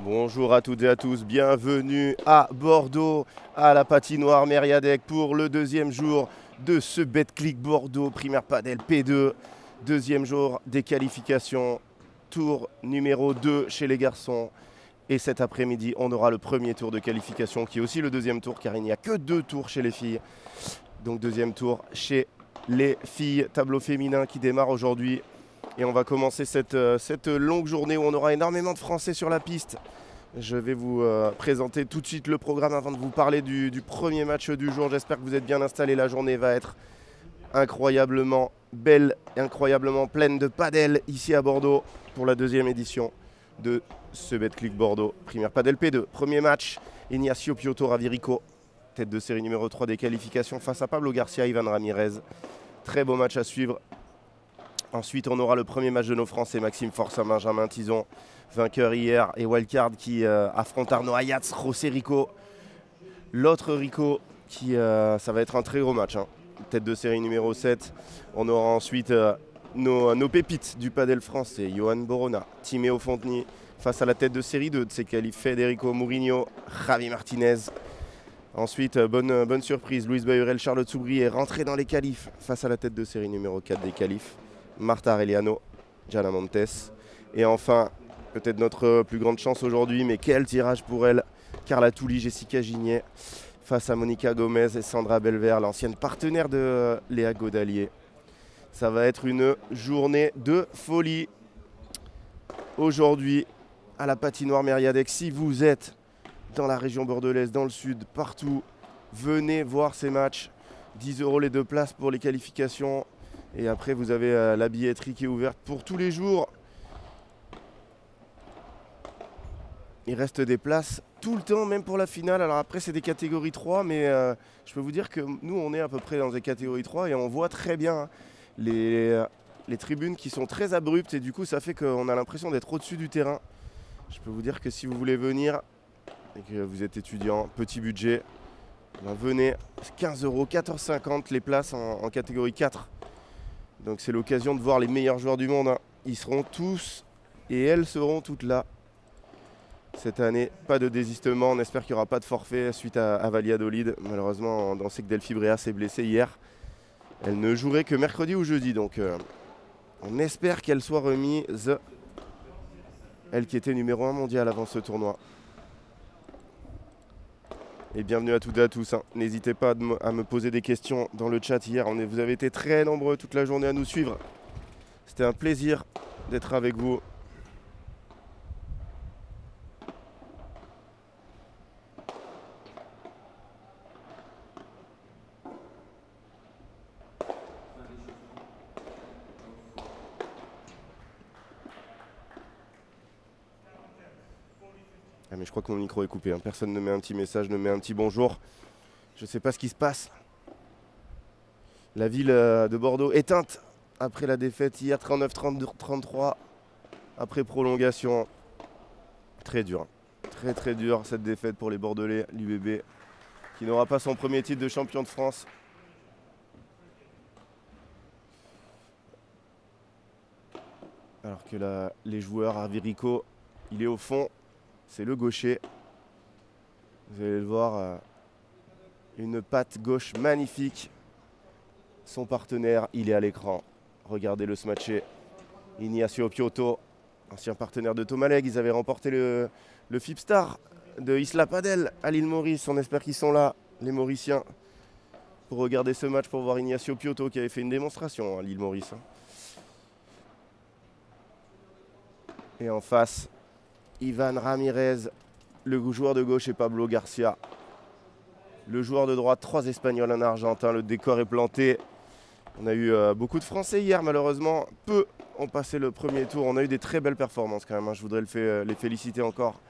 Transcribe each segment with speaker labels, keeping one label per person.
Speaker 1: Bonjour à toutes et à tous, bienvenue à Bordeaux, à la patinoire Mériadec pour le deuxième jour de ce Betclic Bordeaux Primaire Padel P2. Deuxième jour des qualifications, tour numéro 2 chez les garçons. Et cet après-midi, on aura le premier tour de qualification qui est aussi le deuxième tour car il n'y a que 2 tours chez les filles. Donc deuxième tour chez les filles, tableau féminin qui démarre aujourd'hui. Et on va commencer cette longue journée où on aura énormément de Français sur la piste. Je vais vous présenter tout de suite le programme avant de vous parler du premier match du jour. J'espère que vous êtes bien installés. La journée va être incroyablement belle, incroyablement pleine de padel ici à Bordeaux pour la deuxième édition de ce Betclic Bordeaux Primaire Padel P2. Premier match, Ignacio Piotto Ravirico, tête de série numéro 3 des qualifications face à Pablo Garcia, Ivan Ramirez. Très beau match à suivre. Ensuite, on aura le premier match de nos Français, Maxime Forçat, Benjamin Tison, vainqueur hier, et wildcard qui affronte Arnaud Ayats, José Rico. L'autre Rico, ça va être un très gros match. Hein. Tête de série numéro 7. On aura ensuite nos pépites du padel français, Johan Borona, Timéo Fonteny, face à la tête de série 2 de ses qualifs, Federico Mourinho, Javi Martinez. Ensuite, bonne surprise, Louise Bahurel, Charlotte Soubry est rentrée dans les qualifs face à la tête de série numéro 4 des qualifs. Marta Aureliano, Gianna Montes. Et enfin, peut-être notre plus grande chance aujourd'hui, mais quel tirage pour elle, Carla Touli, Jessica Gignet, face à Monica Gomez et Sandra Belver, l'ancienne partenaire de Léa Godalier. Ça va être une journée de folie aujourd'hui à la patinoire Mériadec. Si vous êtes dans la région bordelaise, dans le sud, partout, venez voir ces matchs. 10 € les 2 places pour les qualifications. Et après, vous avez la billetterie qui est ouverte pour tous les jours. Il reste des places tout le temps, même pour la finale. Alors après, c'est des catégories 3, mais je peux vous dire que nous, on est à peu près dans des catégories 3 et on voit très bien les tribunes qui sont très abruptes. Et du coup, ça fait qu'on a l'impression d'être au-dessus du terrain. Je peux vous dire que si vous voulez venir et que vous êtes étudiant, petit budget, ben venez. 15 €, 14,50 les places en catégorie 4. Donc c'est l'occasion de voir les meilleurs joueurs du monde. Hein. Ils seront tous et elles seront toutes là. Cette année, pas de désistement. On espère qu'il n'y aura pas de forfait suite à Valladolid. Malheureusement, on sait que Delphi Brea s'est blessée hier. Elle ne jouerait que mercredi ou jeudi. Donc on espère qu'elle soit remise. Elle qui était numéro 1 mondial avant ce tournoi. Et bienvenue à toutes et à tous. Hein. N'hésitez pas à me poser des questions dans le chat hier. Vous avez été très nombreux toute la journée à nous suivre. C'était un plaisir d'être avec vous. Ah mais je crois que mon micro est coupé. Hein. Personne ne met un petit message, ne met un petit bonjour. Je ne sais pas ce qui se passe. La ville de Bordeaux éteinte après la défaite hier 39-33 après prolongation. Très dur. Très très dur cette défaite pour les Bordelais, l'UBB qui n'aura pas son premier titre de champion de France. Alors que les joueurs, Ravirico, il est au fond, c'est le gaucher. Vous allez le voir, une patte gauche magnifique. Son partenaire, il est à l'écran. Regardez-le se matcher. Ignacio Piotto, ancien partenaire de Thomas Legge. Ils avaient remporté le Fipstar de Isla Padel à l'île Maurice. On espère qu'ils sont là, les Mauriciens, pour regarder ce match, pour voir Ignacio Piotto qui avait fait une démonstration à l'île Maurice. Et en face, Ivan Ramirez, le joueur de gauche, et Pablo Garcia, le joueur de droite. 3 Espagnols, un Argentin. Le décor est planté. On a eu beaucoup de Français hier, malheureusement. Peu ont passé le premier tour. On a eu des très belles performances quand même. Hein. Je voudrais les féliciter encore.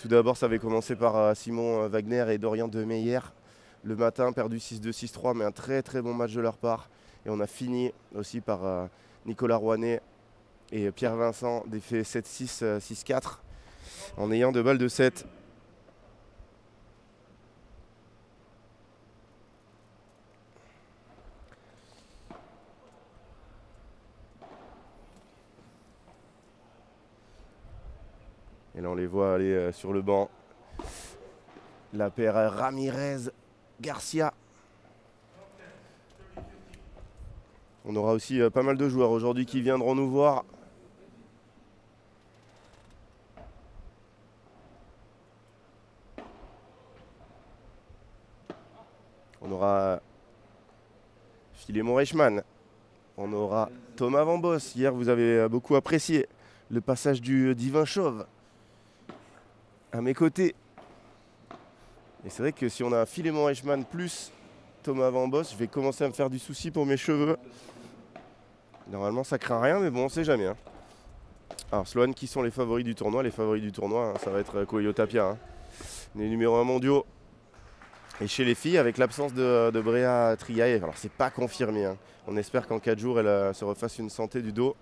Speaker 1: Tout d'abord, ça avait commencé par Simon Wagner et Dorian Demeyer. Le matin, perdu 6-2, 6-3, mais un très très bon match de leur part. Et on a fini aussi par Nicolas Rouanet et Pierre Vincent, défait 7-6, 6-4, en ayant 2 balles de 7. Et là, on les voit aller sur le banc. La paire Ramirez-Garcia. On aura aussi pas mal de joueurs aujourd'hui qui viendront nous voir. On aura Philémon Reichmann. On aura Thomas Van Boss. Hier, vous avez beaucoup apprécié le passage du Divin Chauve à mes côtés. Et c'est vrai que si on a Philémon Reichmann plus Thomas Van Boss, je vais commencer à me faire du souci pour mes cheveux. Normalement, ça craint rien, mais bon, on sait jamais. Hein. Alors, Sloan, qui sont les favoris du tournoi? Les favoris du tournoi, hein, ça va être Coelho Tapia. Hein. Les numéros 1 mondiaux. Et chez les filles, avec l'absence de Brea Triae, alors c'est pas confirmé. Hein. On espère qu'en 4 jours, elle se refasse une santé du dos.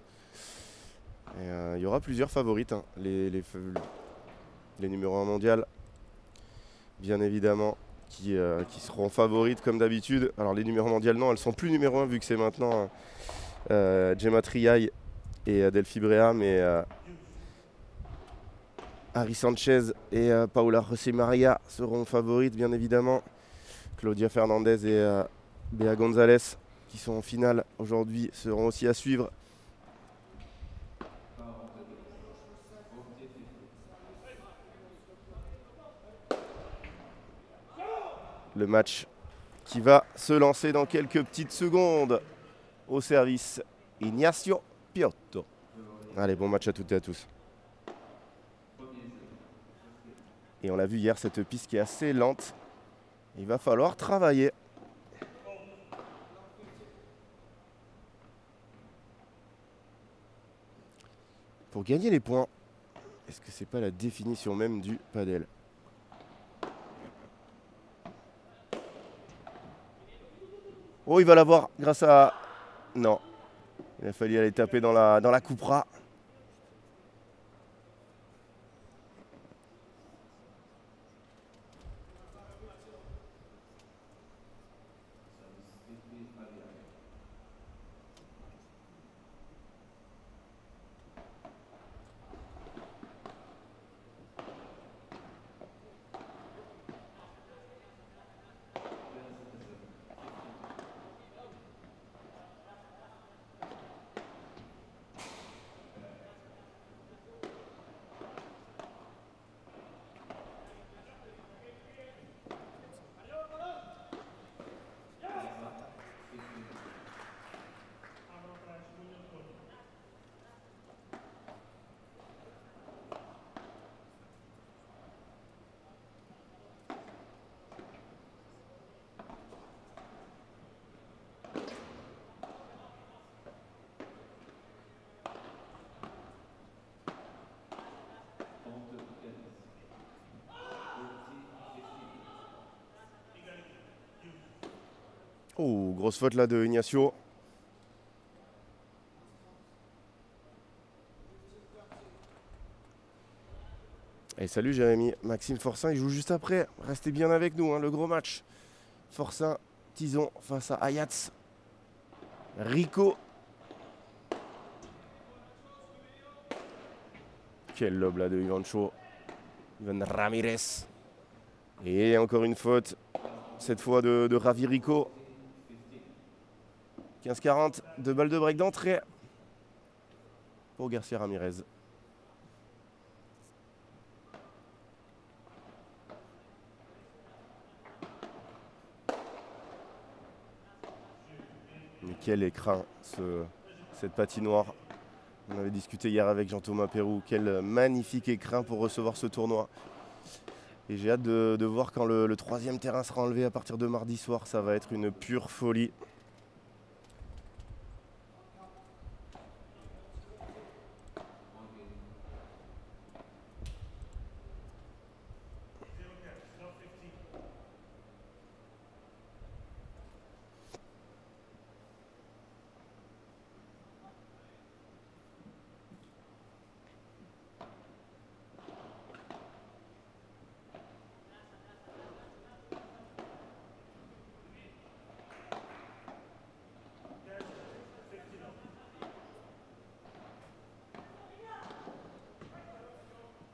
Speaker 1: Il y aura plusieurs favorites. Hein. Les numéros 1 mondiales, bien évidemment, qui seront favorites comme d'habitude. Alors les numéros mondiales, non, elles sont plus numéro 1 vu que c'est maintenant Gemma Triae et Delphi Brea, mais Ari Sanchez et Paula José Maria seront favorites, bien évidemment. Claudia Fernandez et Bea Gonzalez, qui sont en finale aujourd'hui, seront aussi à suivre. Le match qui va se lancer dans quelques petites secondes. Au service, Ignacio Piotto. Allez, bon match à toutes et à tous. Et on l'a vu hier, cette piste qui est assez lente. Il va falloir travailler. Pour gagner les points, est-ce que c'est pas la définition même du padel? Oh, il va l'avoir grâce à... Non. Il a fallu aller taper dans la coupera. Oh, grosse faute là de Ignacio. Et salut Jérémy, Maxime Forçin, il joue juste après. Restez bien avec nous, hein, le gros match. Forçin, Tison face à Ayats. Rico. Quel lob là de Ivancho. Ivan Ramirez. Et encore une faute, cette fois de Ravi Rico. 15-40, 2 balles de break d'entrée pour Garcia Ramirez. Mais quel écrin cette patinoire. On avait discuté hier avec Jean-Thomas Pérou. Quel magnifique écrin pour recevoir ce tournoi. Et j'ai hâte de voir quand le 3e terrain sera enlevé à partir de mardi soir. Ça va être une pure folie.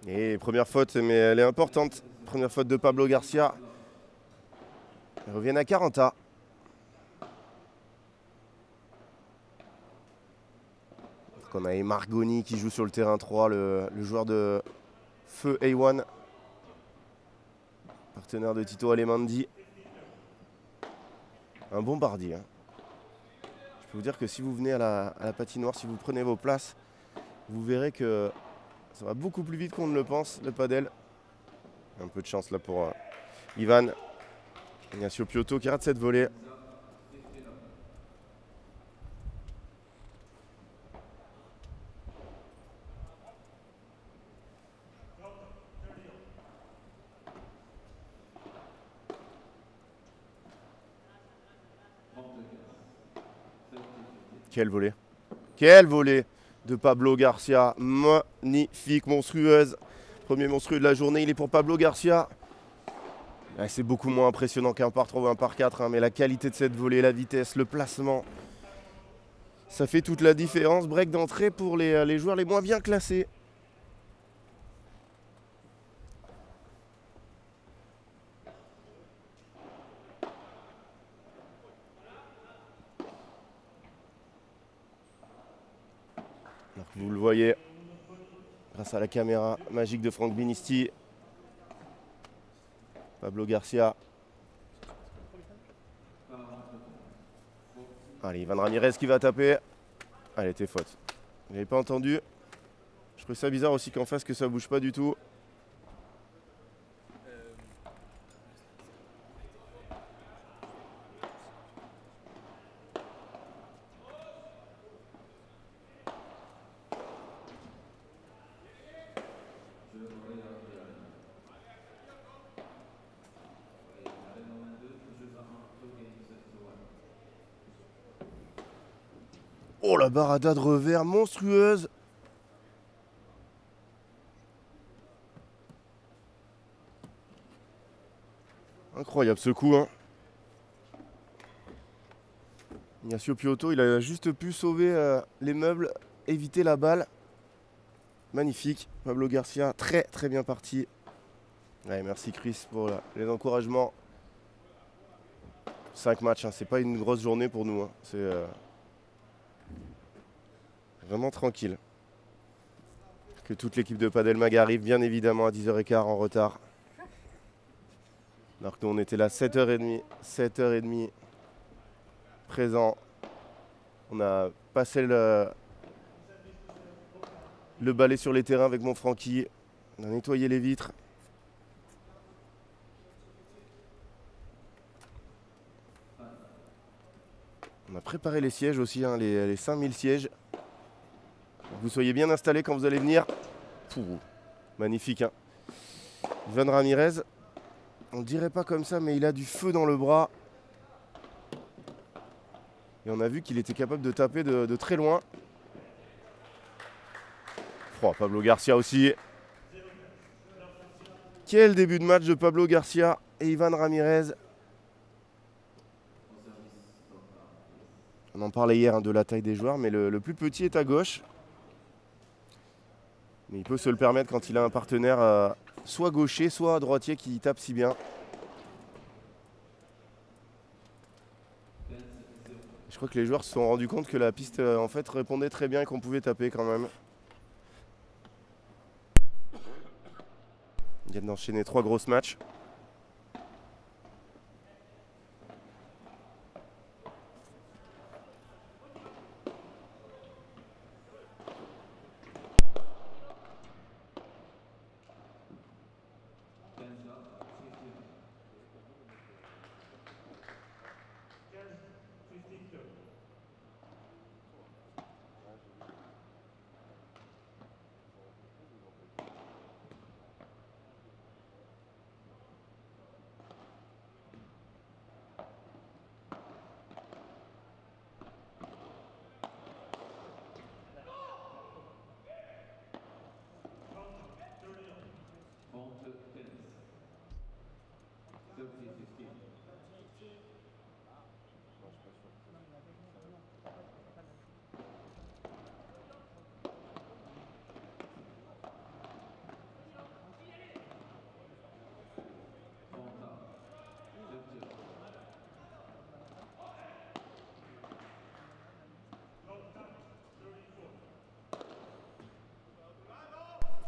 Speaker 1: Et première faute, mais elle est importante. Première faute de Pablo Garcia. Ils reviennent à 40. Donc on a Emargoni qui joue sur le terrain 3, le joueur de Feu A1. Partenaire de Tito Alemandi. Un bombardier. Je peux vous dire que si vous venez à la patinoire, si vous prenez vos places, vous verrez que ça va beaucoup plus vite qu'on ne le pense, le padel. Un peu de chance là pour Ivan. Ignacio Piotto qui rate cette volée. Quelle volée. Quelle volée de Pablo Garcia. Magnifique, monstrueuse. Premier monstrueux de la journée, il est pour Pablo Garcia. C'est beaucoup moins impressionnant qu'un par 3 ou un par 4, hein, mais la qualité de cette volée, la vitesse, le placement, ça fait toute la différence. Break d'entrée pour les joueurs les moins bien classés. Alors que vous le voyez, grâce à la caméra magique de Franck Binisti, Pablo Garcia. Allez, Ivan Ramirez qui va taper. Elle était faute. Vous n'avez pas entendu. Je trouve ça bizarre aussi qu'en face que ça bouge pas du tout. Oh, la barada de revers monstrueuse. Incroyable ce coup, hein. Ignacio Piotto, il a juste pu sauver les meubles, éviter la balle. Magnifique. Pablo Garcia, très très bien parti. Ouais, merci Chris pour les encouragements. 5 matchs, hein, c'est pas une grosse journée pour nous, hein. C'est vraiment tranquille. Que toute l'équipe de Padel Mag arrive bien évidemment à 10h15 en retard. Alors que nous on était là 7h30, 7h30 présent. On a passé le balai sur les terrains avec mon Francky. On a nettoyé les vitres. On a préparé les sièges aussi, hein, les 5000 sièges. Que vous soyez bien installés quand vous allez venir. Pouh, magnifique, hein. Ivan Ramirez, on ne dirait pas comme ça, mais il a du feu dans le bras. Et on a vu qu'il était capable de taper de très loin. Oh, Pablo Garcia aussi. Quel début de match de Pablo Garcia et Ivan Ramirez. On en parlait hier, hein, de la taille des joueurs, mais le plus petit est à gauche. Mais il peut se le permettre quand il a un partenaire soit gaucher, soit droitier qui tape si bien. Je crois que les joueurs se sont rendus compte que la piste en fait répondait très bien et qu'on pouvait taper quand même. Ils viennent d'enchaîner 3 grosses matchs.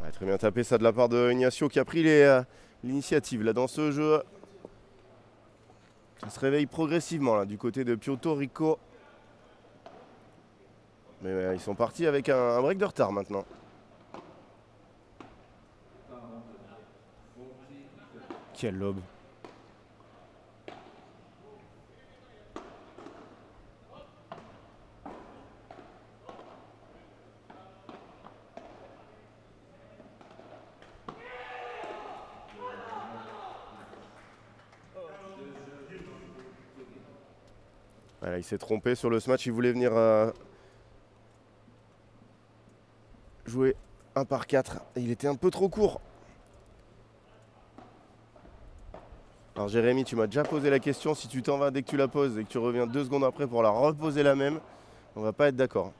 Speaker 1: Ouais, très bien tapé ça de la part de Ignacio qui a pris l'initiative là dans ce jeu. Ça se réveille progressivement là du côté de Puerto Rico. Mais ils sont partis avec un break de retard maintenant. Quel lob. Voilà, il s'est trompé sur le smash, il voulait venir jouer 1 par 4 et il était un peu trop court. Alors Jérémy, tu m'as déjà posé la question, si tu t'en vas dès que tu la poses et que tu reviens 2 secondes après pour la reposer la même, on va pas être d'accord.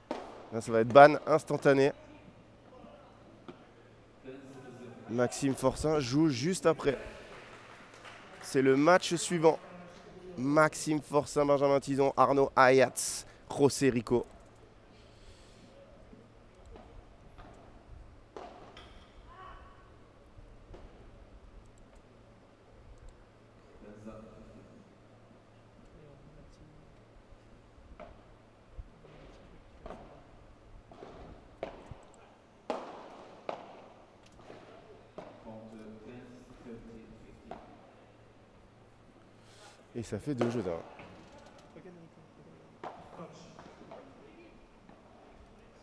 Speaker 1: Là ça va être ban instantané. Maxime Forçin joue juste après. C'est le match suivant. Maxime Forçin, Benjamin Tison, Arnaud Ayats, José Rico. Et ça fait 2 jeux d'un.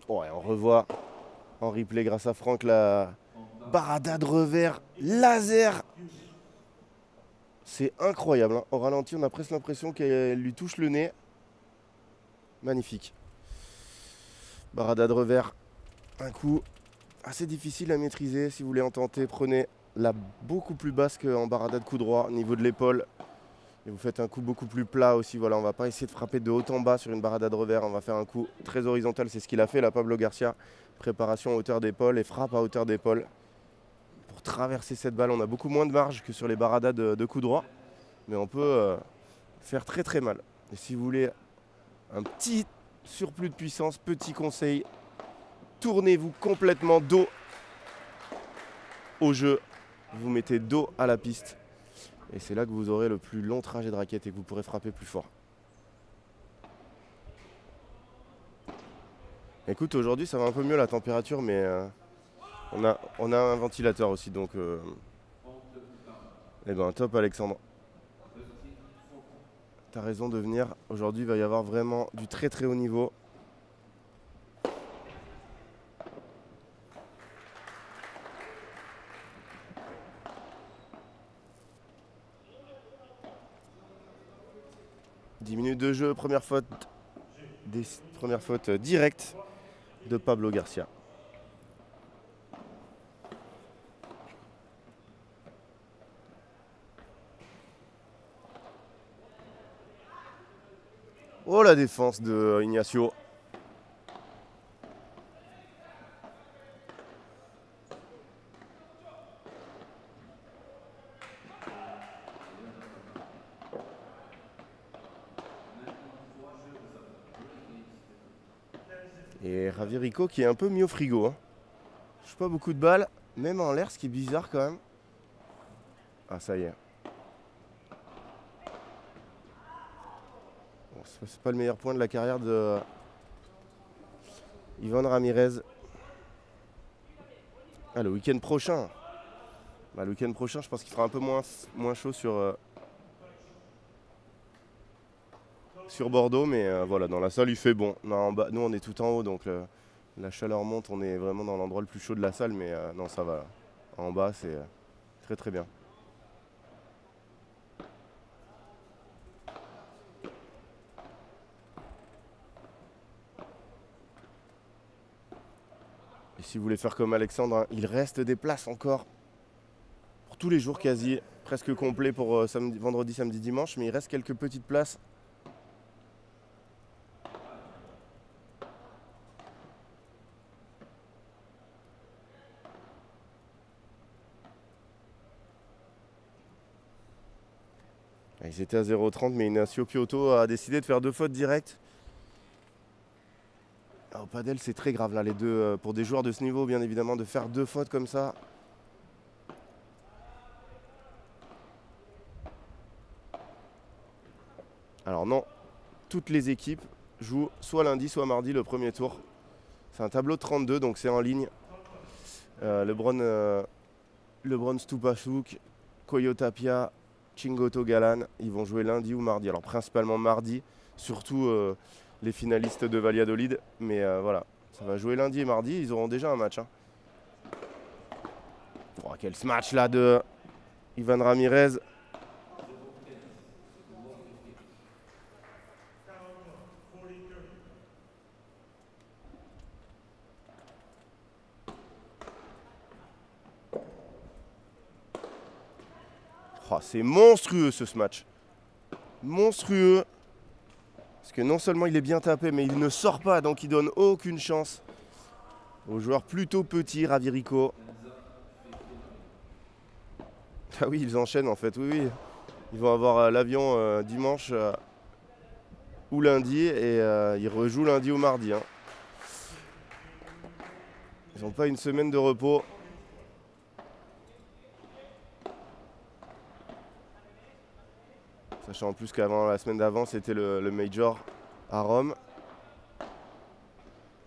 Speaker 1: Oh, et on revoit en replay grâce à Franck la barada de revers laser. C'est incroyable. Hein. Au ralenti, on a presque l'impression qu'elle lui touche le nez. Magnifique. Barada de revers. Un coup assez difficile à maîtriser. Si vous voulez en tenter, prenez la beaucoup plus basse qu'en barada de coup droit, au niveau de l'épaule. Et vous faites un coup beaucoup plus plat aussi. Voilà, on va pas essayer de frapper de haut en bas sur une barada de revers. On va faire un coup très horizontal. C'est ce qu'il a fait là, Pablo Garcia. Préparation à hauteur d'épaule et frappe à hauteur d'épaule. Pour traverser cette balle, on a beaucoup moins de marge que sur les baradas de coup droit. Mais on peut faire très très mal. Et si vous voulez un petit surplus de puissance, petit conseil, tournez-vous complètement dos au jeu. Vous mettez dos à la piste. Et c'est là que vous aurez le plus long trajet de raquette et que vous pourrez frapper plus fort. Écoute, aujourd'hui ça va un peu mieux la température, mais on a un ventilateur aussi, donc eh ben top Alexandre. T'as raison de venir. Aujourd'hui il va y avoir vraiment du très très haut niveau. « 10 minutes de jeu, première faute directe de Pablo Garcia. » Oh la défense de Ignacio. Et Javier Rico qui est un peu mis au frigo. Hein. Je joue pas beaucoup de balles, même en l'air, ce qui est bizarre quand même. Ah ça y est. Bon, c'est pas le meilleur point de la carrière de Ivan Ramirez. Ah, le week-end prochain. Bah, le week-end prochain, je pense qu'il fera un peu moins chaud sur Bordeaux, mais voilà, dans la salle il fait bon. Non, en bas, nous on est tout en haut, donc la chaleur monte, on est vraiment dans l'endroit le plus chaud de la salle, mais non, ça va. En bas, c'est très très bien. Et si vous voulez faire comme Alexandre, hein, il reste des places encore pour tous les jours quasi, presque complet pour vendredi, samedi, dimanche, mais il reste quelques petites places. Ils étaient à 0,30, mais Ignacio Piotto a décidé de faire 2 fautes directes. au padel, c'est très grave là, les deux. Pour des joueurs de ce niveau, bien évidemment, de faire 2 fautes comme ça. Alors non, toutes les équipes jouent soit lundi, soit mardi le premier tour. C'est un tableau de 32, donc c'est en ligne. LeBron Stupasuk, Koyo Tapia, Chingoto Galan, ils vont jouer lundi ou mardi. Alors principalement mardi, surtout les finalistes de Valladolid. Mais voilà, ça va jouer lundi et mardi, ils auront déjà un match. Hein. Oh, quel smash là de Ivan Ramirez. Oh, c'est monstrueux ce match. Monstrueux. Parce que non seulement il est bien tapé, mais il ne sort pas, donc il donne aucune chance au joueur plutôt petit, Ravirico. Ah oui, ils enchaînent en fait, oui, oui. Ils vont avoir l'avion dimanche ou lundi et ils rejouent lundi ou mardi. Hein. Ils n'ont pas une semaine de repos. Sachant en plus qu'avant la semaine d'avant, c'était le Major à Rome.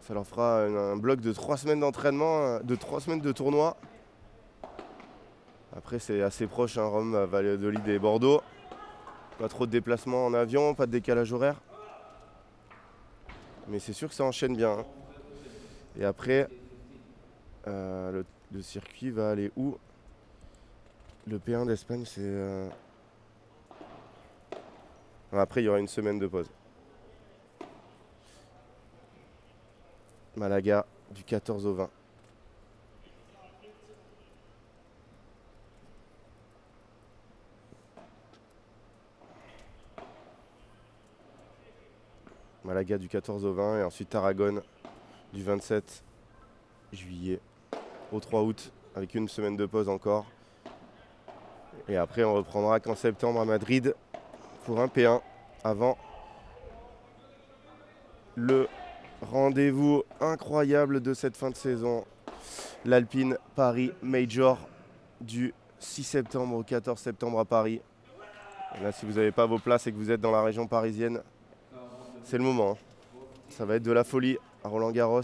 Speaker 1: Ça leur fera un bloc de 3 semaines d'entraînement, de 3 semaines de tournoi. Après, c'est assez proche, hein, Rome, Valladolid et Bordeaux. Pas trop de déplacements en avion, pas de décalage horaire. Mais c'est sûr que ça enchaîne bien. Hein. Et après, le circuit va aller où? Le P1 d'Espagne, c'est... Après, il y aura une semaine de pause. Malaga, du 14 au 20. Malaga du 14 au 20 et ensuite Tarragone du 27 juillet au 3 août avec une semaine de pause encore. Et après, on reprendra qu'en septembre à Madrid pour un P1 avant le rendez-vous incroyable de cette fin de saison, l'Alpine Paris Major du 6 septembre au 14 septembre à Paris. Et là, si vous n'avez pas vos places et que vous êtes dans la région parisienne, c'est le moment. Hein. Ça va être de la folie à Roland-Garros.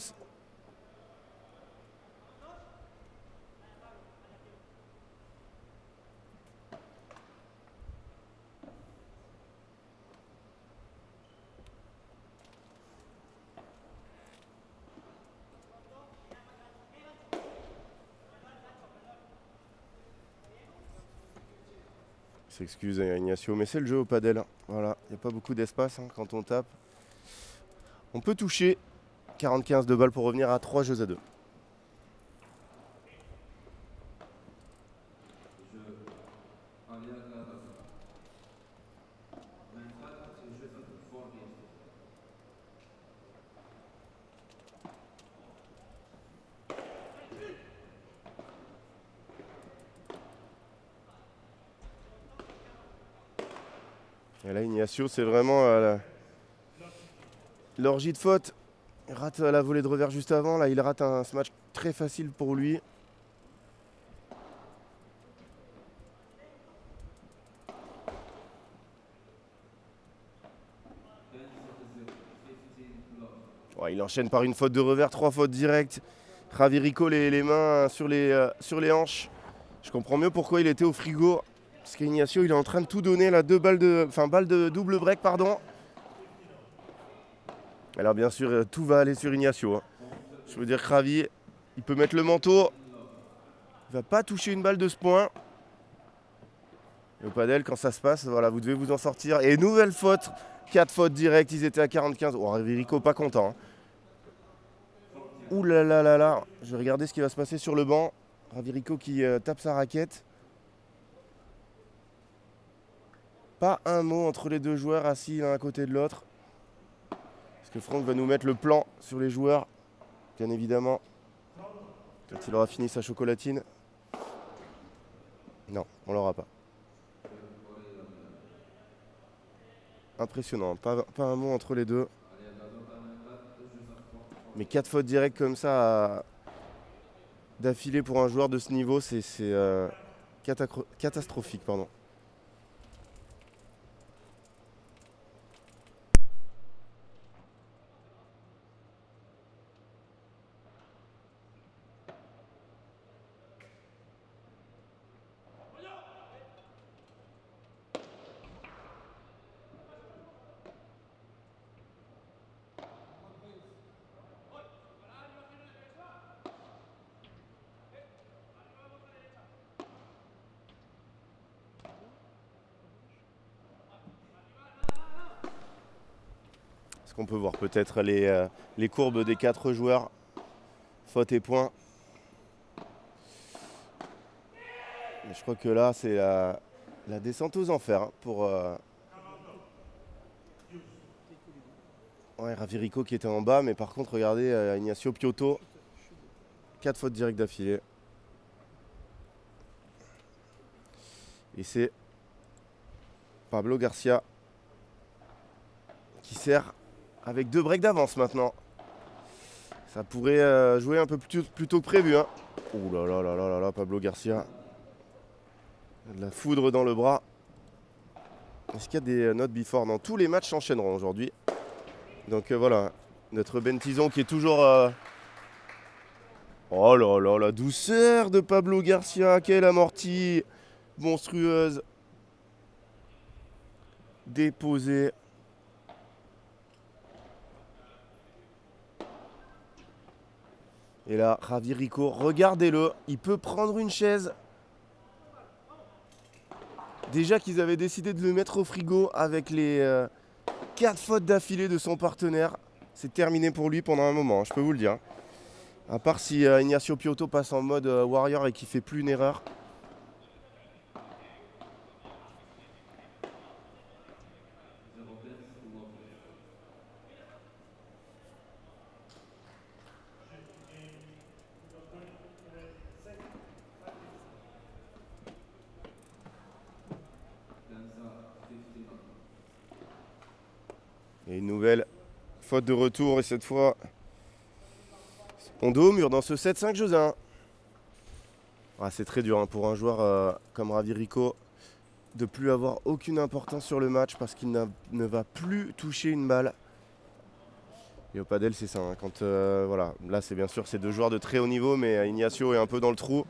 Speaker 1: S'excuse Ignacio, mais c'est le jeu au padel. Hein. Voilà, il n'y a pas beaucoup d'espace hein, quand on tape. On peut toucher 45 de balles pour revenir à 3 jeux à 2. Et là, Ignacio, c'est vraiment l'orgie de faute. Il rate la volée de revers juste avant. Là, il rate un match très facile pour lui. Ouais, il enchaîne par une faute de revers, 3 fautes directes. Ravirico les mains sur les hanches. Je comprends mieux pourquoi il était au frigo. Parce qu'Ignacio, il est en train de tout donner, là, balle de double break, pardon. Alors bien sûr, tout va aller sur Ignacio. Hein. Je veux dire que Ravi, il peut mettre le manteau. Il va pas toucher une balle de ce point. Et au padel, quand ça se passe, voilà, vous devez vous en sortir. Et nouvelle faute, 4 fautes directes, ils étaient à 45. Oh, Ravirico, pas content. Hein. Ouh là là là là, je vais regarder ce qui va se passer sur le banc. Ravirico qui tape sa raquette. Pas un mot entre les deux joueurs assis l'un à côté de l'autre. Parce que Franck va nous mettre le plan sur les joueurs, bien évidemment. Quand il aura fini sa chocolatine. Non, on l'aura pas. Impressionnant, pas un mot entre les deux. Mais 4 fautes directes comme ça d'affilée pour un joueur de ce niveau, c'est catastrophique. Pardon. Est-ce qu'on peut voir peut-être les courbes des 4 joueurs? Faute et points. Mais je crois que là, c'est la descente aux enfers hein, pour ouais, Ravirico qui était en bas. Mais par contre, regardez Ignacio Piotto. 4 fautes directes d'affilée. Et c'est Pablo Garcia qui sert avec 2 breaks d'avance maintenant. Ça pourrait jouer un peu plus tôt que prévu. Hein. Ouh là là là là là, Pablo Garcia. De la foudre dans le bras. Est-ce qu'il y a des notes before? Non, tous les matchs s'enchaîneront aujourd'hui. Donc voilà, notre Ben Tison qui est toujours... Oh là là, la douceur de Pablo Garcia. Quelle amortie monstrueuse. Déposée. Et là, Ravirico, regardez-le, il peut prendre une chaise. Déjà qu'ils avaient décidé de le mettre au frigo avec les 4 fautes d'affilée de son partenaire. C'est terminé pour lui pendant un moment, je peux vous le dire. À part si Ignacio Piotto passe en mode warrior et qu'il fait plus une erreur. Et une nouvelle faute de retour et cette fois on dos au mur dans ce 7-5 jeux 1. Ah, c'est très dur hein, pour un joueur comme Ravirico de plus avoir aucune importance sur le match parce qu'il ne va plus toucher une balle. Et au padel c'est ça, hein, quand voilà, là c'est bien sûr c'est 2 joueurs de très haut niveau mais Ignacio est un peu dans le trou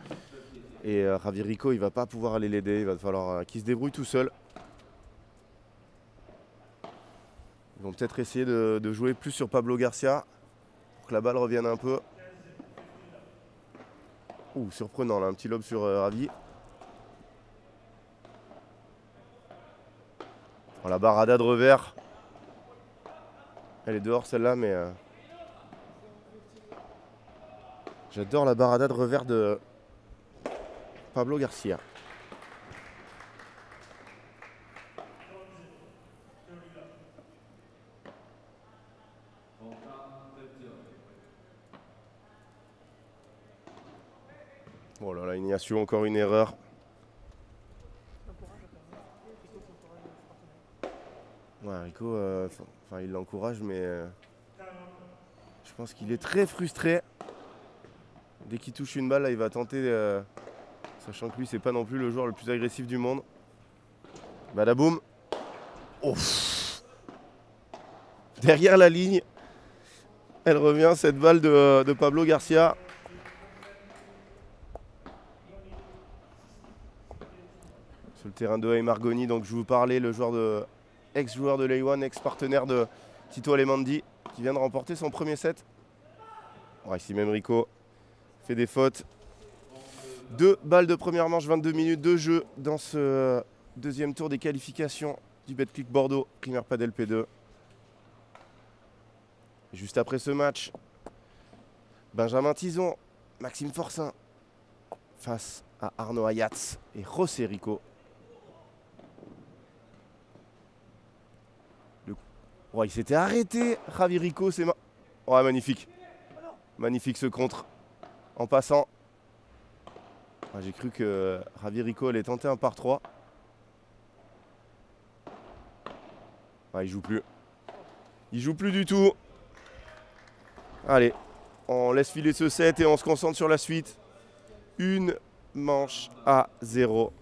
Speaker 1: et Ravirico il va pas pouvoir aller l'aider, il va falloir qu'il se débrouille tout seul. Ils vont peut-être essayer de jouer plus sur Pablo Garcia pour que la balle revienne un peu. Ouh, surprenant là, un petit lob sur Ravi. Oh, la barada de revers. Elle est dehors celle-là, mais j'adore la barada de revers de Pablo Garcia. Oh là là, Ignacio, encore une erreur. Ouais, Rico, il l'encourage, mais je pense qu'il est très frustré. Dès qu'il touche une balle, là, il va tenter, sachant que lui, c'est pas non plus le joueur le plus agressif du monde. Badaboum. Oh. Derrière la ligne, elle revient, cette balle de Pablo Garcia. Sur le terrain de Margoni, donc je vous parlais, le joueur ex-joueur de Leiwan, ex-partenaire de Tito Alemandi, qui vient de remporter son premier set. Ouais, ici même Rico fait des fautes. 2 balles de première manche, 22 minutes de jeu dans ce deuxième tour des qualifications du Betclic Bordeaux, Primaire Padel P2. Juste après ce match, Benjamin Tison, Maxime Forcin face à Arnaud Ayats et José Rico. Oh, il s'était arrêté, Ravirico, c'est ouais, magnifique. Magnifique ce contre en passant. Ouais, j'ai cru que Ravirico allait tenter un par 3. Ouais, il joue plus. Il joue plus du tout. Allez, on laisse filer ce set et on se concentre sur la suite. Une manche à 0.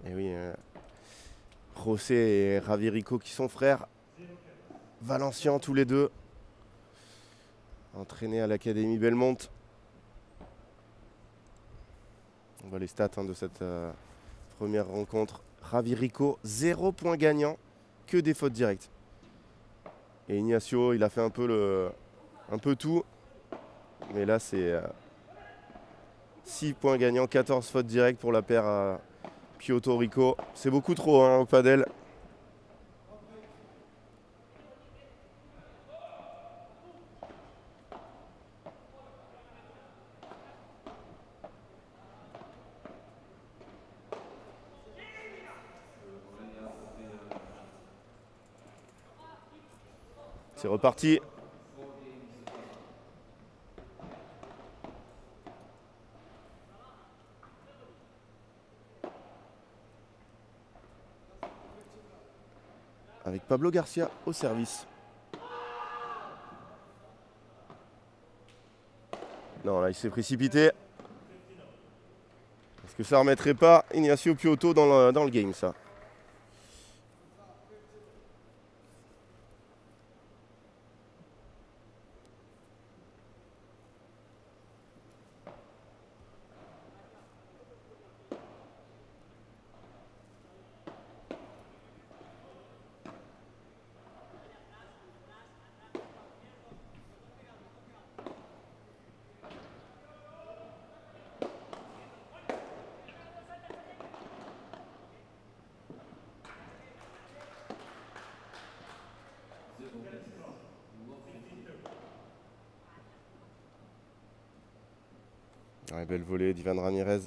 Speaker 1: Et oui, José et Ravirico qui sont frères. Valencians tous les deux. Entraînés à l'Académie Belmont. On voit les stats de cette première rencontre. Ravirico, 0 points gagnants, que des fautes directes. Et Ignacio, il a fait un peu tout. Mais là, c'est 6 points gagnants, 14 fautes directes pour la paire Puerto Rico. C'est beaucoup trop au padel. C'est reparti. Avec Pablo Garcia au service. Non, là, il s'est précipité. Est-ce que ça remettrait pas Ignacio Piotto dans le game, ça? Ouais, belle volée d'Ivan Ramirez.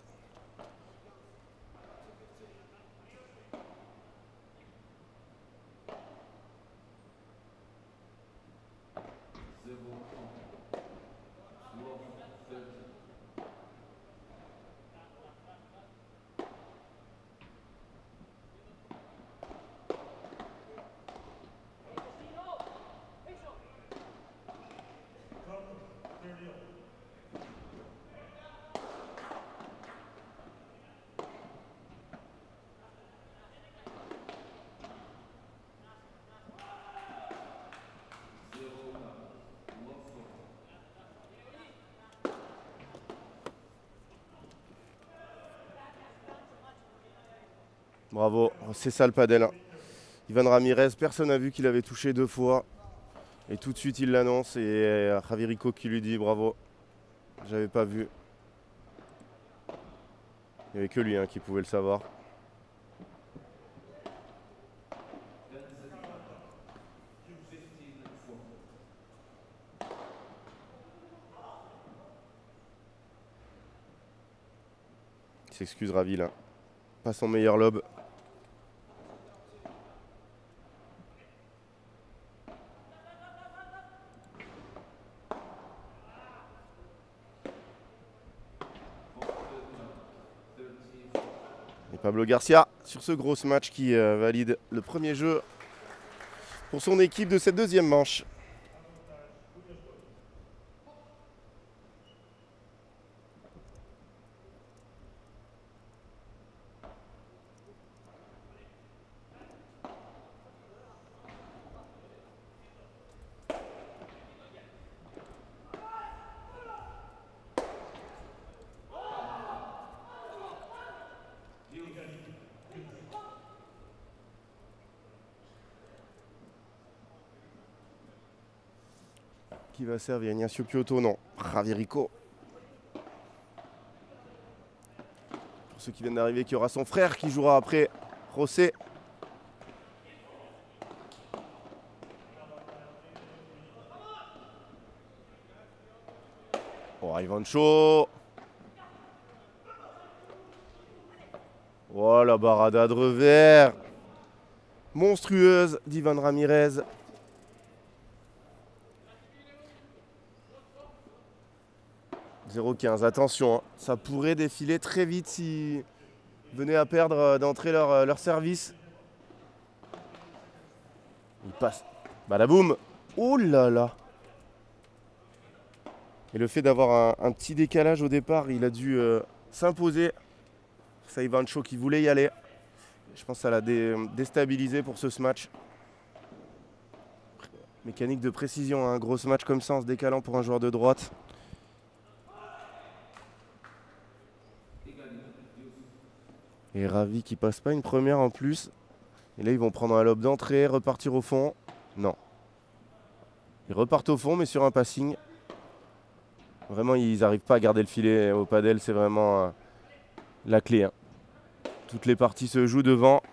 Speaker 1: Bravo, c'est ça le padel. Ivan Ramirez, personne n'a vu qu'il avait touché 2 fois. Et tout de suite il l'annonce et Ravirico qui lui dit bravo. J'avais pas vu. Il n'y avait que lui qui pouvait le savoir. Il s'excuse Ravi là. Pas son meilleur lob. Et Pablo Garcia sur ce gros match qui valide le premier jeu pour son équipe de cette deuxième manche. qui va servir? Ignacio Piotto, non. Javier Rico. Pour ceux qui viennent d'arriver, qui aura son frère qui jouera après José. Oh, Ivancho. Oh, la barada de revers. Monstrueuse d'Ivan Ramirez. « 0-15, attention, hein, ça pourrait défiler très vite s'ils venaient à perdre d'entrer leur service. Il passe. Badaboum. Oh là là. Et le fait d'avoir un petit décalage au départ, il a dû s'imposer. C'est Ivancho qui voulait y aller. Je pense que ça l'a déstabilisé pour ce match. Mécanique de précision, un gros match comme ça en se décalant pour un joueur de droite. Et Ravi qui passe pas une première en plus. Et là ils vont prendre un lob d'entrée, repartir au fond. Non. Ils repartent au fond mais sur un passing. Vraiment ils n'arrivent pas à garder le filet au padel, c'est vraiment la clé. Hein. Toutes les parties se jouent devant.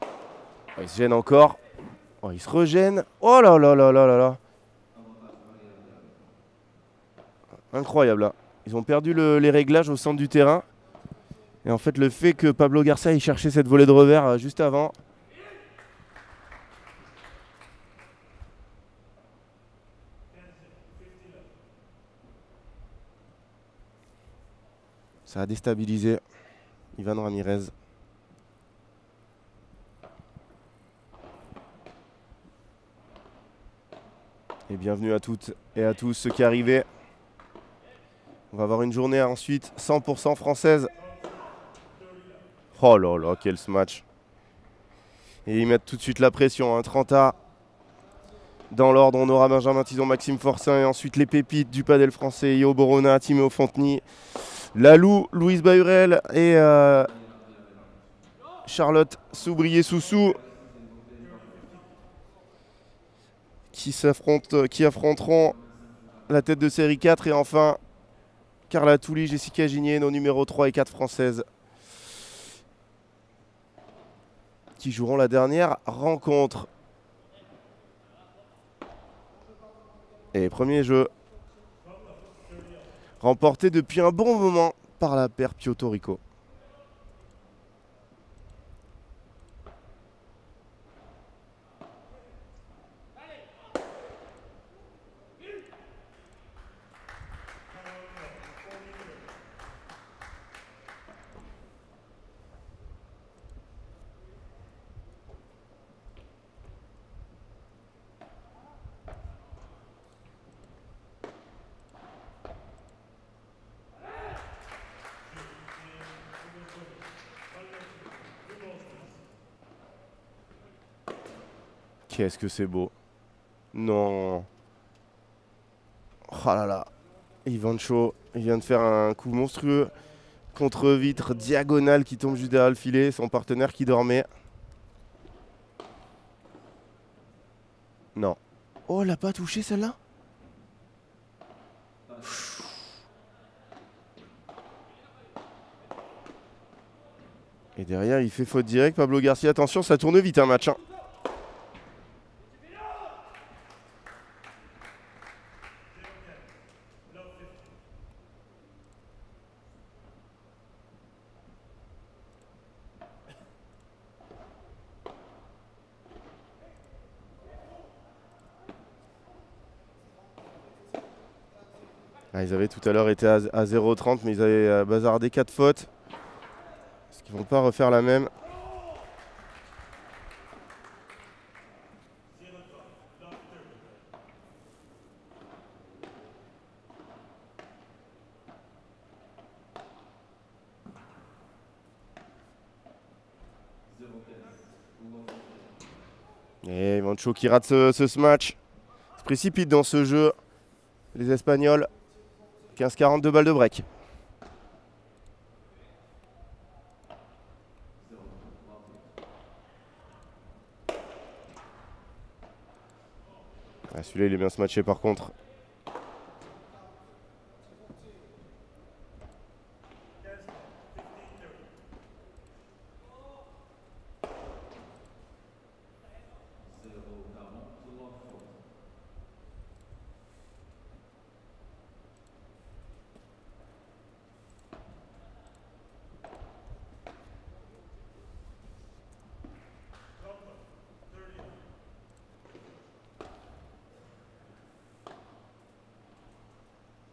Speaker 1: Oh, il se gêne encore. Oh, il se regêne. Oh là là là là là là. Incroyable là. Ils ont perdu les réglages au centre du terrain. Et en fait le fait que Pablo Garcia ait cherché cette volée de revers juste avant. Ça a déstabilisé Ivan Ramirez. Et bienvenue à toutes et à tous ceux qui arrivaient. On va avoir une journée ensuite 100% française. Oh là là, quel match. Et ils mettent tout de suite la pression. Hein. 30A. Dans l'ordre, on aura Benjamin Tison, Maxime Forcin et ensuite les pépites du padel français. Yo Borona, Timéo Fontenay, Lalou, Louise Bahurel et Charlotte Soubrier-Soussou qui affronteront la tête de série 4 et enfin Carla Touli, Jessica Gigné, nos numéros 3 et 4 françaises qui joueront la dernière rencontre. Et premier jeu remporté depuis un bon moment par la paire Piotto Rico. Qu'est-ce que c'est beau. Non. Oh là là. Ivancho, il vient de faire un coup monstrueux. Contre-vitre diagonale qui tombe juste derrière le filet. Son partenaire qui dormait. Non. Oh, elle n'a pas touché celle-là? Et derrière, il fait faute directe. Pablo Garcia, attention, ça tourne vite un match. Hein. Ah, ils avaient tout à l'heure été à 0,30, mais ils avaient bazardé 4 fautes. Est-ce qu'ils vont pas refaire la même? Et Ivancho qui rate ce match. Se précipite dans ce jeu. Les Espagnols. 15-42 balles de break. Ah, celui-là, il est bien se matcher par contre.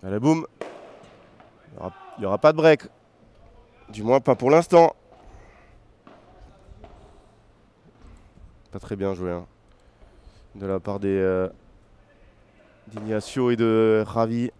Speaker 1: Allez, boum. Il n'y aura pas de break. Du moins, pas pour l'instant. Pas très bien joué. Hein. De la part d'Ignacio et de Ravi.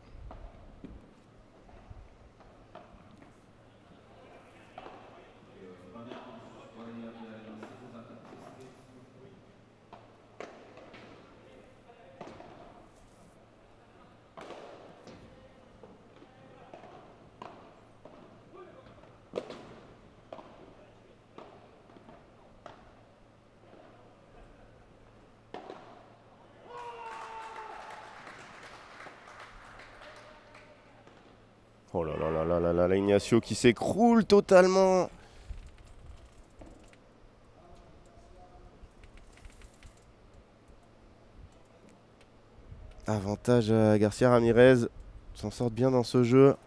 Speaker 1: Oh là là là là là là, Ignacio qui s'écroule totalement. Avantage à Garcia Ramirez. S'en sort bien dans ce jeu.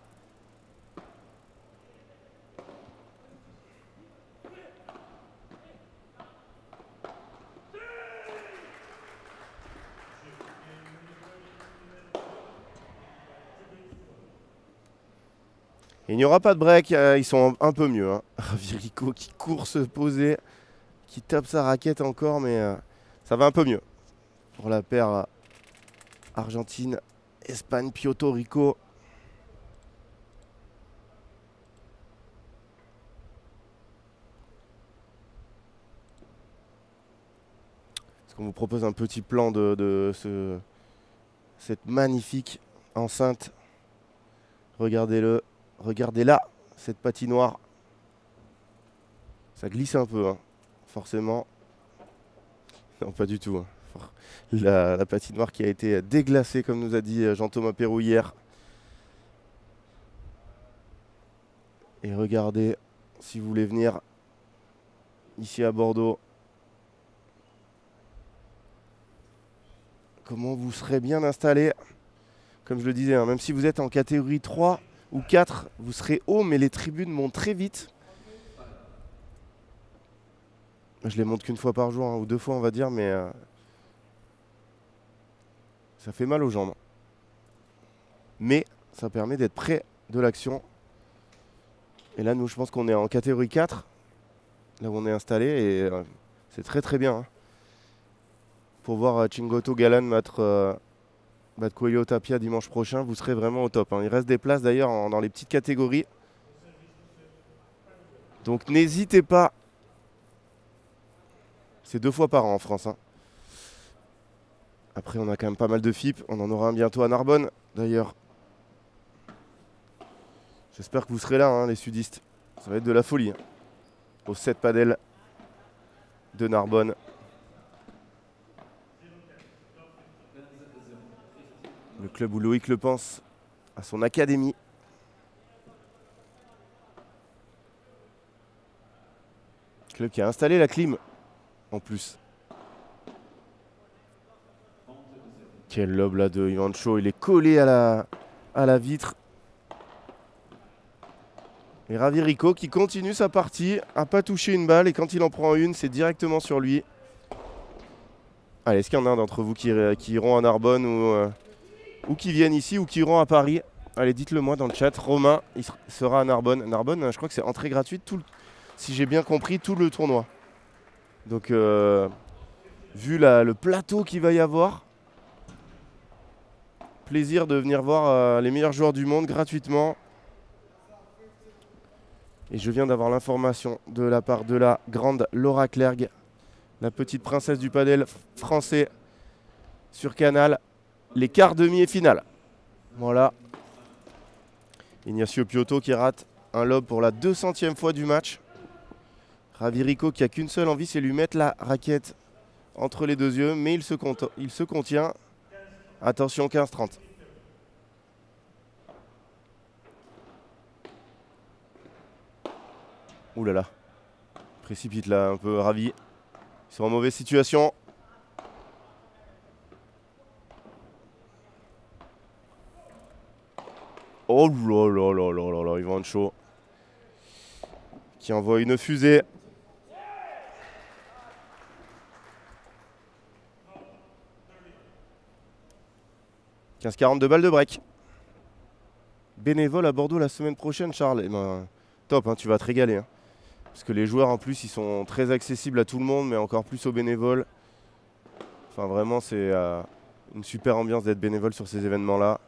Speaker 1: Il n'y aura pas de break, ils sont un peu mieux. Hein. Ravirico qui court se poser, qui tape sa raquette encore, mais ça va un peu mieux. Pour la paire Argentine, Espagne, Puerto Rico. Est-ce qu'on vous propose un petit plan de cette magnifique enceinte? Regardez-le. Regardez-là, cette patinoire. Ça glisse un peu, hein, forcément. Non, pas du tout. Hein. La patinoire qui a été déglacée, comme nous a dit Jean-Thomas Perrou hier. Et regardez, si vous voulez venir ici à Bordeaux, comment vous serez bien installé. Comme je le disais, hein, même si vous êtes en catégorie 3 ou 4, vous serez haut, mais les tribunes montent très vite. Je les monte qu'une fois par jour, hein, ou 2 fois on va dire, mais ça fait mal aux jambes. Mais ça permet d'être près de l'action. Et là, nous, je pense qu'on est en catégorie 4, là où on est installé, et c'est très très bien. Hein. Pour voir Chingoto Galan battre Coelho Tapia dimanche prochain, vous serez vraiment au top. Hein. Il reste des places d'ailleurs dans les petites catégories. Donc n'hésitez pas. C'est 2 fois par an en France. Hein. Après, on a quand même pas mal de FIP. On en aura un bientôt à Narbonne, d'ailleurs. J'espère que vous serez là, hein, les sudistes. Ça va être de la folie. Hein. Au 7 Padel de Narbonne. Le club où Loïc Le pense à son académie. Club qui a installé la clim en plus. Quel lob là de Ivancho, il est collé à la vitre. Et Ravirico qui continue sa partie, a pas touché une balle et quand il en prend une, c'est directement sur lui. Allez, est-ce qu'il y en a un d'entre vous qui iront à Narbonne ou qui viennent ici ou qui iront à Paris? Allez, dites-le moi dans le chat. Romain, il sera à Narbonne. Narbonne, je crois que c'est entrée gratuite, si j'ai bien compris, tout le tournoi. Donc, vu le plateau qu'il va y avoir, plaisir de venir voir les meilleurs joueurs du monde gratuitement. Et je viens d'avoir l'information de la part de la grande Laura Clergue, la petite princesse du padel français sur Canal. Les quarts, demi et finale. Voilà. Ignacio Piotto qui rate un lob pour la 200e fois du match. Ravirico qui a qu'une seule envie, c'est lui mettre la raquette entre les 2 yeux, mais il se contient. Attention, 15-30. Ouh là là. Précipite là, un peu ravi. Ils sont en mauvaise situation. Oh là là là là là là, Yvan Chaud qui envoie une fusée. « 15-42 balles de break. Bénévole à Bordeaux la semaine prochaine, Charles. Eh ben, top, hein, tu vas te régaler. Hein. Parce que les joueurs, en plus, ils sont très accessibles à tout le monde, mais encore plus aux bénévoles. Enfin, vraiment, c'est une super ambiance d'être bénévole sur ces événements-là.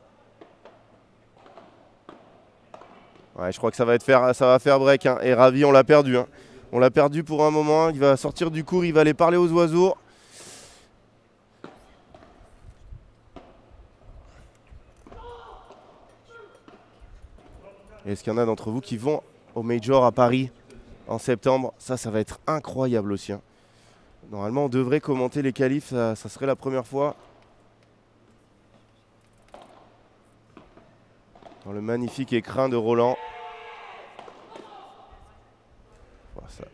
Speaker 1: Ouais, je crois que ça va faire break. Hein. Et Ravi, on l'a perdu. Hein. On l'a perdu pour un moment. Il va sortir du cours, il va aller parler aux oiseaux. Est-ce qu'il y en a d'entre vous qui vont au Major à Paris en septembre? Ça va être incroyable aussi. Hein. Normalement, on devrait commenter les qualifs, ça serait la première fois. Dans le magnifique écrin de Roland. Oh, ça.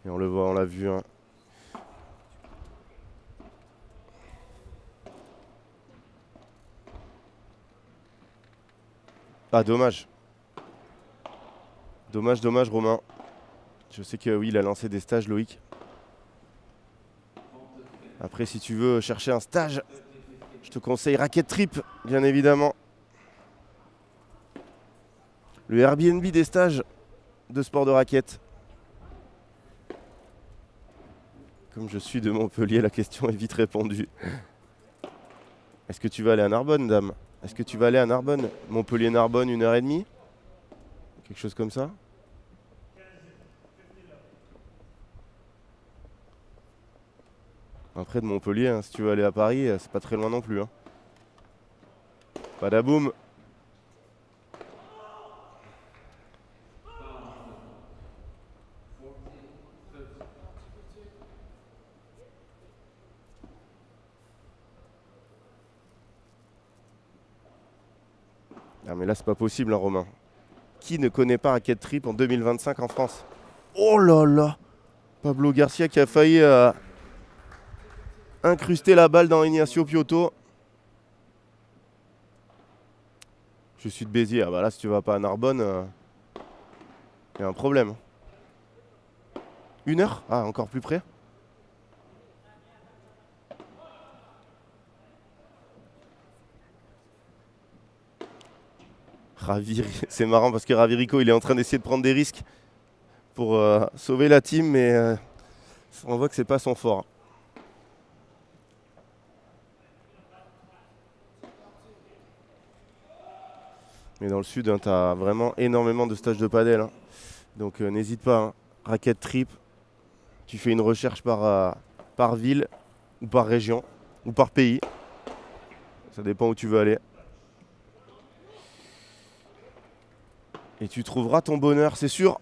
Speaker 1: Et on le voit, on l'a vu. Hein. Ah, dommage. Dommage, Romain. Je sais que oui, il a lancé des stages, Loïc. Après, si tu veux chercher un stage, je te conseille Racket Trip, bien évidemment. Le Airbnb des stages de sport de raquette. Comme je suis de Montpellier, la question est vite répondue. Est-ce que tu vas aller à Narbonne, dame? Est-ce que tu vas aller à Narbonne? Montpellier-Narbonne, 1h30? Quelque chose comme ça? Après de Montpellier, hein, si tu veux aller à Paris, c'est pas très loin non plus. Hein. Badaboum. Ah mais là c'est pas possible, hein, Romain. Qui ne connaît pas Racket Trip en 2025 en France? Oh là là! Pablo Garcia qui a failli incruster la balle dans Ignacio Piotto. Je suis de Béziers. Ah bah là, si tu vas pas à Narbonne, y a un problème. 1 heure? Ah, encore plus près? C'est marrant parce que Ravirico, il est en train d'essayer de prendre des risques pour sauver la team, mais on voit que c'est pas son fort. Mais dans le sud, hein, tu as vraiment énormément de stages de padel. Hein. Donc n'hésite pas, hein. Racket Trip, tu fais une recherche par ville ou par région ou par pays. Ça dépend où tu veux aller. Et tu trouveras ton bonheur, c'est sûr.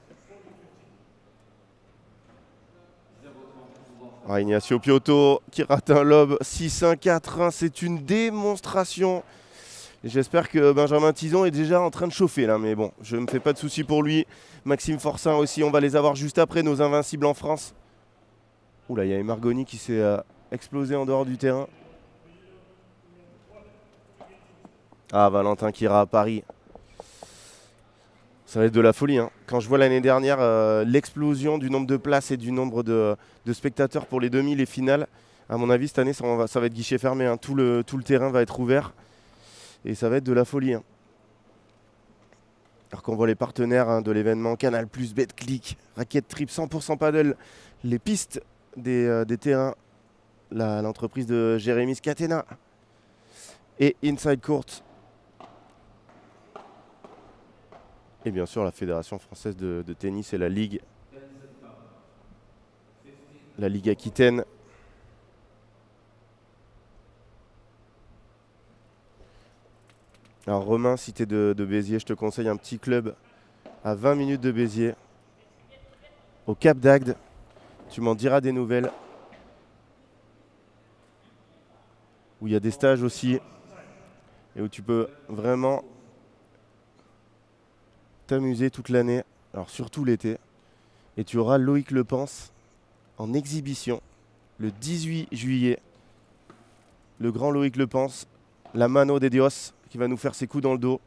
Speaker 1: Ah, Ignacio Piotto qui rate un lob 6-1, 4-1, c'est une démonstration. J'espère que Benjamin Tison est déjà en train de chauffer là, mais bon, je ne me fais pas de soucis pour lui. Maxime Forçin aussi, on va les avoir juste après, nos invincibles en France. Oula, il y a Emargoni qui s'est explosé en dehors du terrain. Ah, Valentin qui ira à Paris. Ça va être de la folie. Hein. Quand je vois l'année dernière l'explosion du nombre de places et du nombre de spectateurs pour les demi, les finales, à mon avis, cette année, ça va être guichet fermé. Hein. Tout le terrain va être ouvert. Et ça va être de la folie. Hein. Alors qu'on voit les partenaires hein, de l'événement, Canal+, Betclic, Racket Trip, 100% Paddle, les pistes des terrains, l'entreprise de Jérémy Scatena et Inside Court. Et bien sûr la Fédération française de tennis et la Ligue Aquitaine. Alors Romain, si tu es de Béziers, je te conseille un petit club à 20 minutes de Béziers au Cap d'Agde. Tu m'en diras des nouvelles. Où il y a des stages aussi. Et où tu peux vraiment t'amuser toute l'année. Alors surtout l'été. Et tu auras Loïc Lepens en exhibition le 18 juillet. Le grand Loïc Lepens, la mano de Dios, qui va nous faire ses coups dans le dos.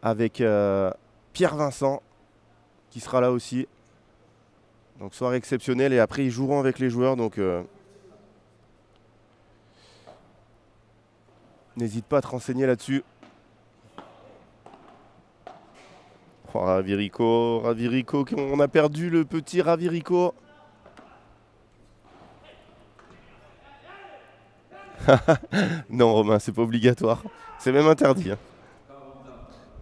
Speaker 1: Avec Pierre Vincent, qui sera là aussi. Donc soirée exceptionnelle. Et après, ils joueront avec les joueurs. Donc n'hésite pas à te renseigner là-dessus. Oh, Ravirico, on a perdu le petit Ravirico. Non Romain, c'est pas obligatoire. C'est même interdit. Hein.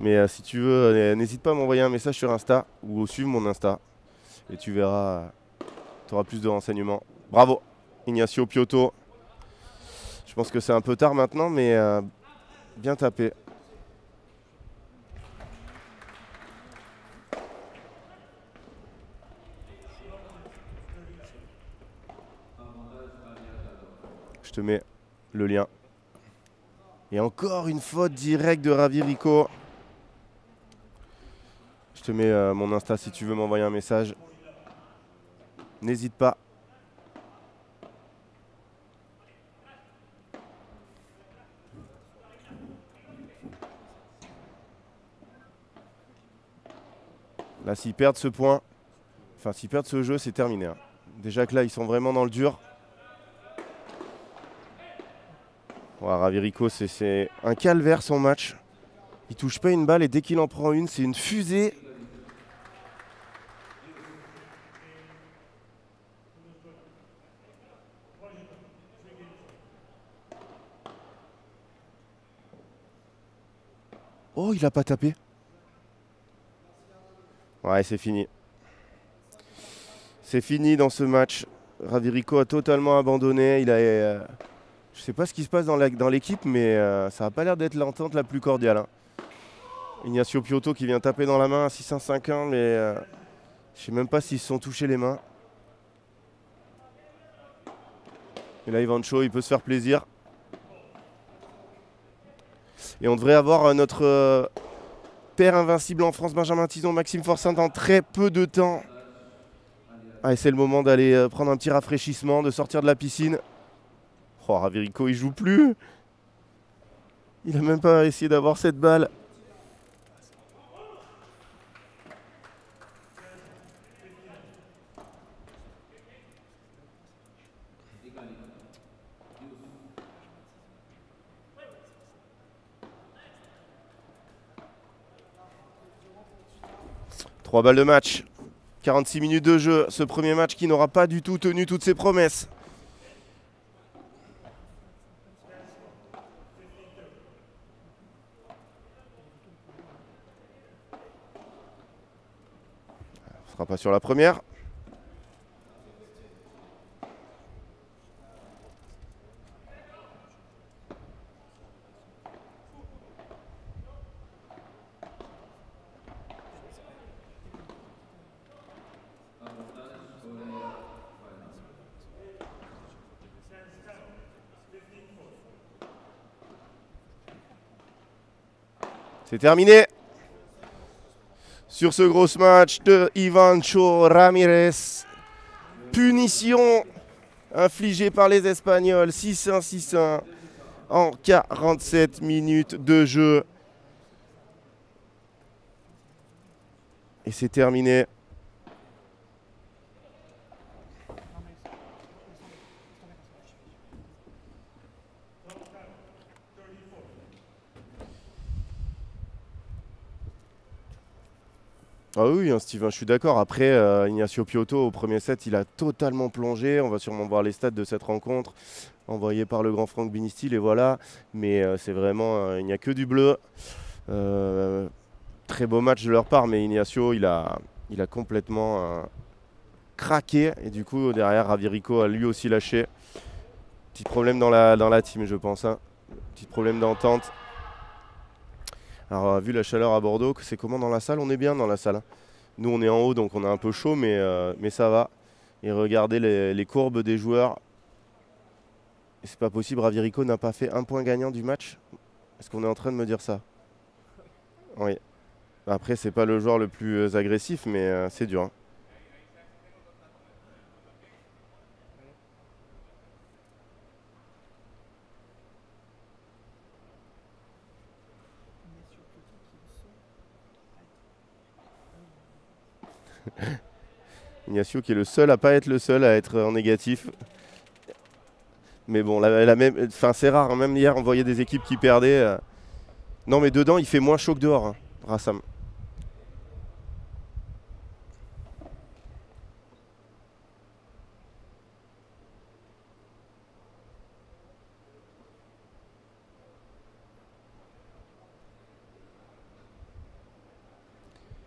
Speaker 1: Mais si tu veux, n'hésite pas à m'envoyer un message sur Insta ou suivre mon Insta. Et tu verras, tu auras plus de renseignements. Bravo, Ignacio Piotto. Je pense que c'est un peu tard maintenant, mais bien tapé. Je te mets le lien. Et encore une faute directe de Ravirico. Je te mets mon Insta si tu veux m'envoyer un message. N'hésite pas. Là, s'ils perdent ce point, enfin s'ils perdent ce jeu, c'est terminé. Hein. Déjà que là, ils sont vraiment dans le dur. Ouais, Ravirico, c'est un calvaire son match. Il touche pas une balle et dès qu'il en prend une, c'est une fusée. Oh, il a pas tapé. Ouais, c'est fini. C'est fini dans ce match. Ravirico a totalement abandonné. Il a, je sais pas ce qui se passe dans l'équipe, mais ça n'a pas l'air d'être l'entente la plus cordiale. Hein. Ignacio Piotto qui vient taper dans la main à 6-1-5-1, mais je sais même pas s'ils se sont touchés les mains. Et là, Ivancho, il peut se faire plaisir. Et on devrait avoir notre père invincible en France, Benjamin Tison, Maxime Forçat, dans très peu de temps. Allez, c'est le moment d'aller prendre un petit rafraîchissement, de sortir de la piscine. Oh, Ravirico, il joue plus. Il a même pas essayé d'avoir cette balle. Trois balles de match. 46 minutes de jeu. Ce premier match qui n'aura pas du tout tenu toutes ses promesses. On ne sera pas sur la première. C'est terminé sur ce gros match de Ivancho Ramirez. Punition infligée par les Espagnols. 6-1, 6-1 en 47 minutes de jeu. Et c'est terminé. Ah oui, hein, Steven, je suis d'accord. Après, Ignacio Piotto, au premier set, il a totalement plongé. On va sûrement voir les stats de cette rencontre, envoyée par le grand Franck Binistil, et voilà. Mais c'est vraiment, il n'y a que du bleu. Très beau match de leur part, mais Ignacio, il a complètement craqué. Et du coup, derrière, Ravirico a lui aussi lâché. Petit problème dans la team, je pense. Hein. Petit problème d'entente. Alors, vu la chaleur à Bordeaux, c'est comment dans la salle? On est bien dans la salle. Nous, on est en haut, donc on a un peu chaud, mais ça va. Et regardez les courbes des joueurs. C'est pas possible, Ravirico n'a pas fait un point gagnant du match. Est-ce qu'on est en train de me dire ça? Oui. Après, c'est pas le joueur le plus agressif, mais c'est dur. Hein. Ignacio qui est le seul à pas être le seul à être en négatif. Mais bon, c'est rare. Hein, même hier, on voyait des équipes qui perdaient. Non, mais dedans, il fait moins chaud que dehors, hein, Rassam.